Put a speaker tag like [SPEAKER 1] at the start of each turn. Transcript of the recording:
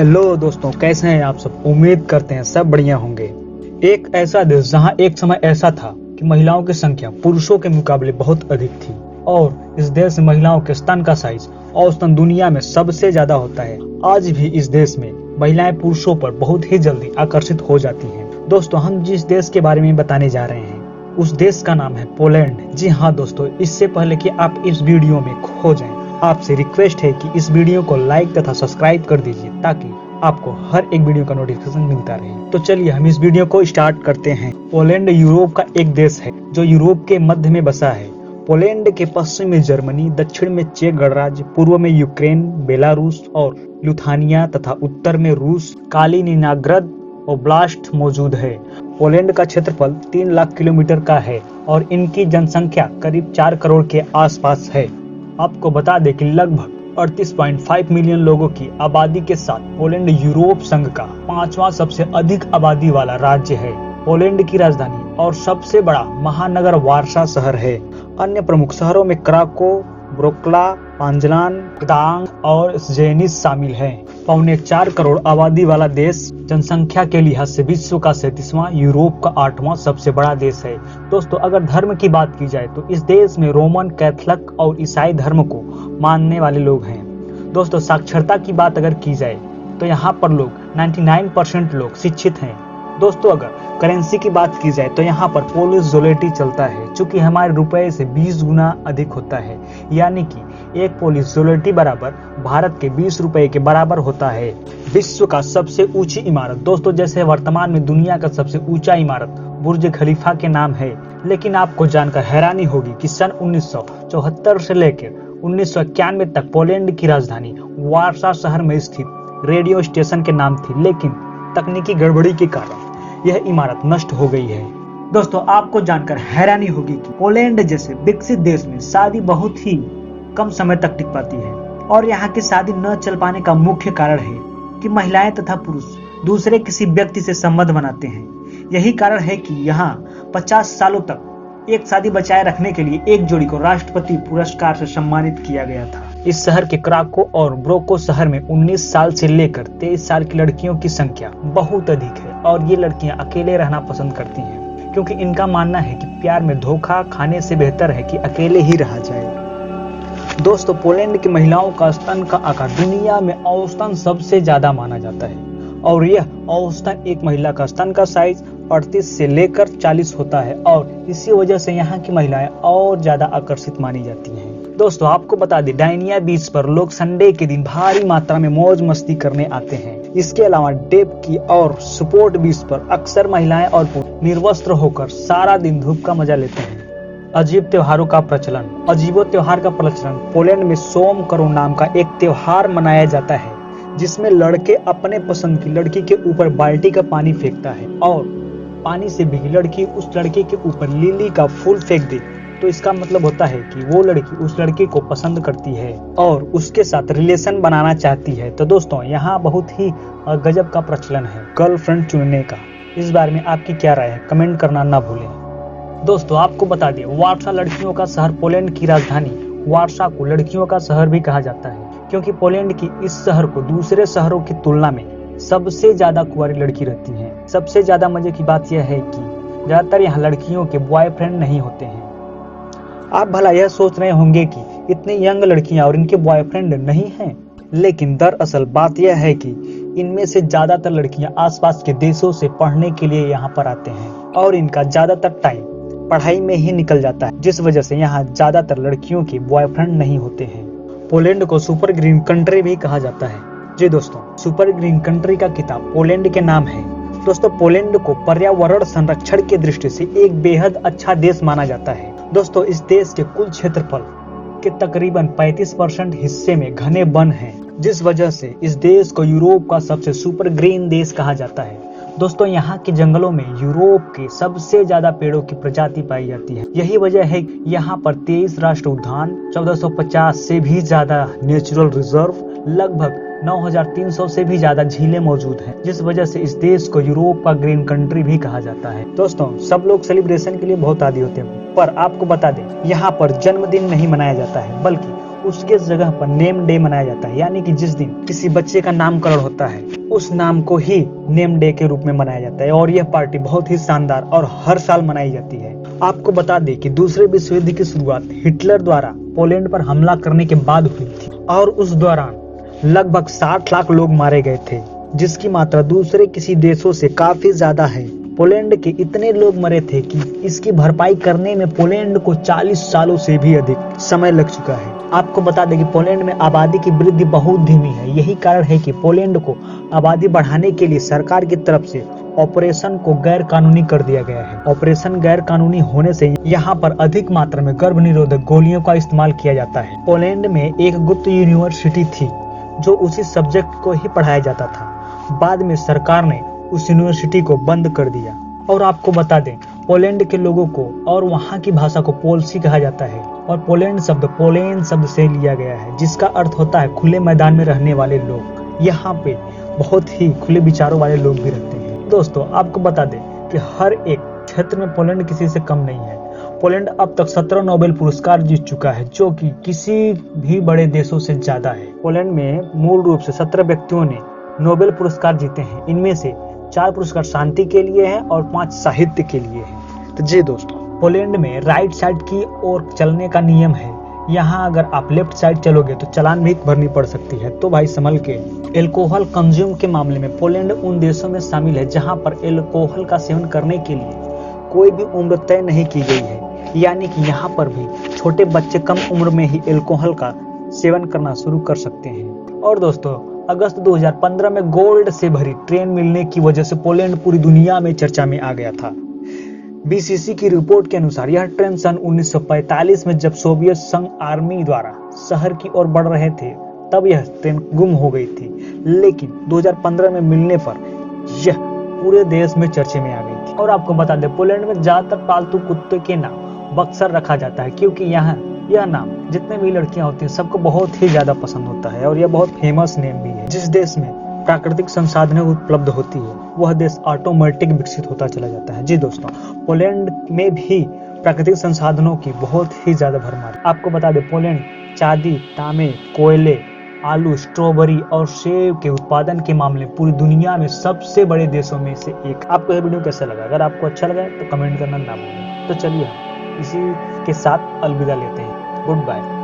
[SPEAKER 1] Hello दोस्तों, कैसे हैं आप सब। उम्मीद करते हैं सब बढ़िया होंगे। एक ऐसा देश जहां एक समय ऐसा था कि महिलाओं की संख्या पुरुषों के मुकाबले बहुत अधिक थी और इस देश में महिलाओं के स्तन का साइज औसतन दुनिया में सबसे ज्यादा होता है। आज भी इस देश में महिलाएं पुरुषों पर बहुत ही जल्दी आकर्षित हो जाती हैं। दोस्तों, हम जिस देश के बारे में बताने जा रहे हैं उस देश का नाम है पोलैंड। जी हाँ दोस्तों, इससे पहले कि आप इस वीडियो में खो जाएं, आपसे रिक्वेस्ट है कि इस वीडियो को लाइक तथा सब्सक्राइब कर दीजिए ताकि आपको हर एक वीडियो का नोटिफिकेशन मिलता रहे। तो चलिए हम इस वीडियो को स्टार्ट करते हैं। पोलैंड यूरोप का एक देश है जो यूरोप के मध्य में बसा है। पोलैंड के पश्चिम में जर्मनी, दक्षिण में चेक गणराज्य, पूर्व में यूक्रेन, बेलारूस और लिथुआनिया तथा उत्तर में रूस, कालिनिनग्राद ओब्लास्ट मौजूद है। पोलैंड का क्षेत्रफल 3 लाख किलोमीटर का है और इनकी जनसंख्या करीब 4 करोड़ के आसपास है। आपको बता दें कि लगभग 38.5 मिलियन लोगों की आबादी के साथ पोलैंड यूरोप संघ का 5वां सबसे अधिक आबादी वाला राज्य है। पोलैंड की राजधानी और सबसे बड़ा महानगर वार्सा शहर है। अन्य प्रमुख शहरों में क्राको, ब्रोक्ला, पांजलान, गदांग और जेनिस शामिल हैं। 4.25 करोड़ आबादी वाला देश जनसंख्या के लिहाज से विश्व का 37वां, यूरोप का 8वां सबसे बड़ा देश है। दोस्तों, अगर धर्म की बात की जाए तो इस देश में रोमन कैथोलिक और ईसाई धर्म को मानने वाले लोग हैं। दोस्तों, साक्षरता की बात अगर की जाए तो यहाँ पर लोग 99% लोग शिक्षित हैं। दोस्तों, अगर करेंसी की बात की जाए तो यहाँ पर पोलिश ज़्लोटी चलता है, चूंकि हमारे रुपए से 20 गुना अधिक होता है, यानी कि एक पोलिश ज़्लोटी बराबर भारत के 20 रुपए के बराबर होता है। विश्व का सबसे ऊंची इमारत, दोस्तों जैसे वर्तमान में दुनिया का सबसे ऊंचा इमारत बुर्ज खलीफा के नाम है, लेकिन आपको जानकर हैरानी होगी कि सन 1974 से लेकर 1991 तक पोलैंड की राजधानी वार्सा शहर में स्थित रेडियो स्टेशन के नाम थी, लेकिन तकनीकी गड़बड़ी के कारण यह इमारत नष्ट हो गई है। दोस्तों, आपको जानकर हैरानी होगी कि पोलैंड जैसे विकसित देश में शादी बहुत ही कम समय तक टिक पाती है और यहाँ की शादी न चल पाने का मुख्य कारण है कि महिलाएं तथा पुरुष दूसरे किसी व्यक्ति से संबंध बनाते हैं। यही कारण है कि यहाँ 50 सालों तक एक शादी बचाए रखने के लिए एक जोड़ी को राष्ट्रपति पुरस्कार से सम्मानित किया गया था। इस शहर के क्राको और ब्रोको शहर में 19 साल से लेकर 23 साल की लड़कियों की संख्या बहुत अधिक है और ये लड़कियां अकेले रहना पसंद करती हैं, क्योंकि इनका मानना है कि प्यार में धोखा खाने से बेहतर है कि अकेले ही रहा जाए। दोस्तों, पोलैंड की महिलाओं का स्तन का आकार दुनिया में औसतन सबसे ज्यादा माना जाता है और यह औसतन एक महिला का स्तन का साइज 38 से लेकर 40 होता है और इसी वजह से यहाँ की महिलाएं और ज्यादा आकर्षित मानी जाती हैं। दोस्तों, आपको बता दें, डायनिया बीच पर लोग संडे के दिन भारी मात्रा में मौज मस्ती करने आते हैं। इसके अलावा डेप की और स्पोर्ट बीच पर अक्सर महिलाएं और पुरुष निर्वस्त्र होकर सारा दिन धूप का मजा लेते हैं। अजीबो त्योहार का प्रचलन पोलैंड में सोमकरो नाम का एक त्योहार मनाया जाता है, जिसमें लड़के अपने पसंद की लड़की के ऊपर बाल्टी का पानी फेंकता है और पानी से भीगी लड़की उस लड़के के ऊपर लिली का फूल फेंक दे तो इसका मतलब होता है कि वो लड़की उस लड़के को पसंद करती है और उसके साथ रिलेशन बनाना चाहती है। तो दोस्तों, यहाँ बहुत ही गजब का प्रचलन है गर्लफ्रेंड चुनने का। इस बारे में आपकी क्या राय है, कमेंट करना ना भूलें। दोस्तों, आपको बता दें, वार्सा लड़कियों का शहर। पोलैंड की राजधानी वार्सा को लड़कियों का शहर भी कहा जाता है, क्योंकि पोलैंड की इस शहर को दूसरे शहरों की तुलना में सबसे ज्यादा कुंवारी लड़की रहती हैं। सबसे ज्यादा मजे की बात यह है कि ज्यादातर यहाँ लड़कियों के बॉयफ्रेंड नहीं होते हैं। आप भला यह सोच रहे होंगे कि इतनी यंग लड़कियां और इनके बॉयफ्रेंड नहीं हैं, लेकिन दरअसल बात यह है कि इनमें से ज्यादातर लड़कियां आसपास के देशों से पढ़ने के लिए यहाँ पर आते हैं और इनका ज्यादातर टाइम पढ़ाई में ही निकल जाता है, जिस वजह से यहाँ ज्यादातर लड़कियों के बॉयफ्रेंड नहीं होते हैं। पोलैंड को सुपर ग्रीन कंट्री भी कहा जाता है। जी दोस्तों, सुपर ग्रीन कंट्री का खिताब पोलैंड के नाम है। दोस्तों, पोलैंड को पर्यावरण संरक्षण की दृष्टि से एक बेहद अच्छा देश माना जाता है। दोस्तों, इस देश के कुल क्षेत्रफल के तकरीबन 35% हिस्से में घने वन हैं, जिस वजह से इस देश को यूरोप का सबसे सुपर ग्रीन देश कहा जाता है। दोस्तों, यहाँ के जंगलों में यूरोप के सबसे ज्यादा पेड़ों की प्रजाति पाई जाती है। यही वजह है कि यहाँ पर 23 राष्ट्रीय उद्यान, 1450 से भी ज्यादा नेचुरल रिजर्व, लगभग 9300 से भी ज्यादा झीलें मौजूद हैं, जिस वजह से इस देश को यूरोप का ग्रीन कंट्री भी कहा जाता है। दोस्तों, सब लोग सेलिब्रेशन के लिए बहुत आदी होते हैं, पर आपको बता दें, यहाँ पर जन्मदिन नहीं मनाया जाता है, बल्कि उसके जगह पर नेम डे मनाया जाता है, यानी कि जिस दिन किसी बच्चे का नामकरण होता है उस नाम को ही नेम डे के रूप में मनाया जाता है। और यह पार्टी बहुत ही शानदार और हर साल मनाई जाती है। आपको बता दें कि दूसरे विश्व युद्ध की शुरुआत हिटलर द्वारा पोलैंड पर हमला करने के बाद हुई थी और उस दौरान लगभग 60 लाख लोग मारे गए थे, जिसकी मात्रा दूसरे किसी देशों से काफी ज्यादा है। पोलैंड के इतने लोग मरे थे कि इसकी भरपाई करने में पोलैंड को 40 सालों से भी अधिक समय लग चुका है। आपको बता दें कि पोलैंड में आबादी की वृद्धि बहुत धीमी है। यही कारण है कि पोलैंड को आबादी बढ़ाने के लिए सरकार की तरफ से ऑपरेशन को गैर कानूनी कर दिया गया है। ऑपरेशन गैर कानूनी होने से यहाँ पर अधिक मात्रा में गर्भ निरोधक गोलियों का इस्तेमाल किया जाता है। पोलैंड में एक गुप्त यूनिवर्सिटी थी जो उसी सब्जेक्ट को ही पढ़ाया जाता था। बाद में सरकार ने उस यूनिवर्सिटी को बंद कर दिया। और आपको बता दें, पोलैंड के लोगों को और वहाँ की भाषा को पोल्सी कहा जाता है और पोलैंड शब्द पोलेन शब्द से लिया गया है, जिसका अर्थ होता है खुले मैदान में रहने वाले लोग। यहाँ पे बहुत ही खुले विचारों वाले लोग भी रहते हैं। दोस्तों, आपको बता दें कि हर एक क्षेत्र में पोलैंड किसी से कम नहीं है। पोलैंड अब तक 17 नोबेल पुरस्कार जीत चुका है, जो कि किसी भी बड़े देशों से ज्यादा है। पोलैंड में मूल रूप से 17 व्यक्तियों ने नोबेल पुरस्कार जीते हैं। इनमें से 4 पुरस्कार शांति के लिए हैं और 5 साहित्य के लिए हैं। तो जी दोस्तों, पोलैंड में राइट साइड की ओर चलने का नियम है। यहाँ अगर आप लेफ्ट साइड चलोगे तो चालान भी भरनी पड़ सकती है, तो भाई संभल के। एल्कोहल कंज्यूम के मामले में पोलैंड उन देशों में शामिल है जहाँ पर एल्कोहल का सेवन करने के लिए कोई भी उम्र तय नहीं की गई है, यानी कि यहाँ पर भी छोटे बच्चे कम उम्र में ही एल्कोहल का सेवन करना शुरू कर सकते हैं। और दोस्तों, अगस्त 2015 में गोल्ड से भरी ट्रेन मिलने की वजह से पोलैंड पूरी दुनिया में चर्चा में आ गया था। बीसीसी की रिपोर्ट के अनुसार यह ट्रेन सन 1945 में जब सोवियत संघ आर्मी द्वारा शहर की ओर बढ़ रहे थे तब यह ट्रेन गुम हो गई थी, लेकिन 2015 में मिलने पर यह पूरे देश में चर्चे में आ गई थी। और आपको बता दें, पोलैंड में ज्यादातर पालतू कुत्ते के नाम बक्सर रखा जाता है, क्योंकि यहाँ यह नाम जितने भी लड़कियां होती हैं सबको बहुत ही ज्यादा पसंद होता है और यह बहुत फेमस नेम भी है। जिस देश में प्राकृतिक संसाधनें उपलब्ध होती है वह देश ऑटोमेटिक विकसित होता चला जाता है। जी दोस्तों, पोलैंड में भी प्राकृतिक संसाधनों की बहुत ही ज्यादा भरमार है। आपको बता दें, पोलैंड चांदी, तांबे, कोयले, आलू, स्ट्रॉबेरी और सेब के उत्पादन के मामले में पूरी दुनिया में सबसे बड़े देशों में से एक। आपको यह वीडियो कैसा लगा? अगर आपको अच्छा लगा तो कमेंट करना ना भूलें। तो चलिए इसी के साथ अलविदा लेते हैं। Good bye.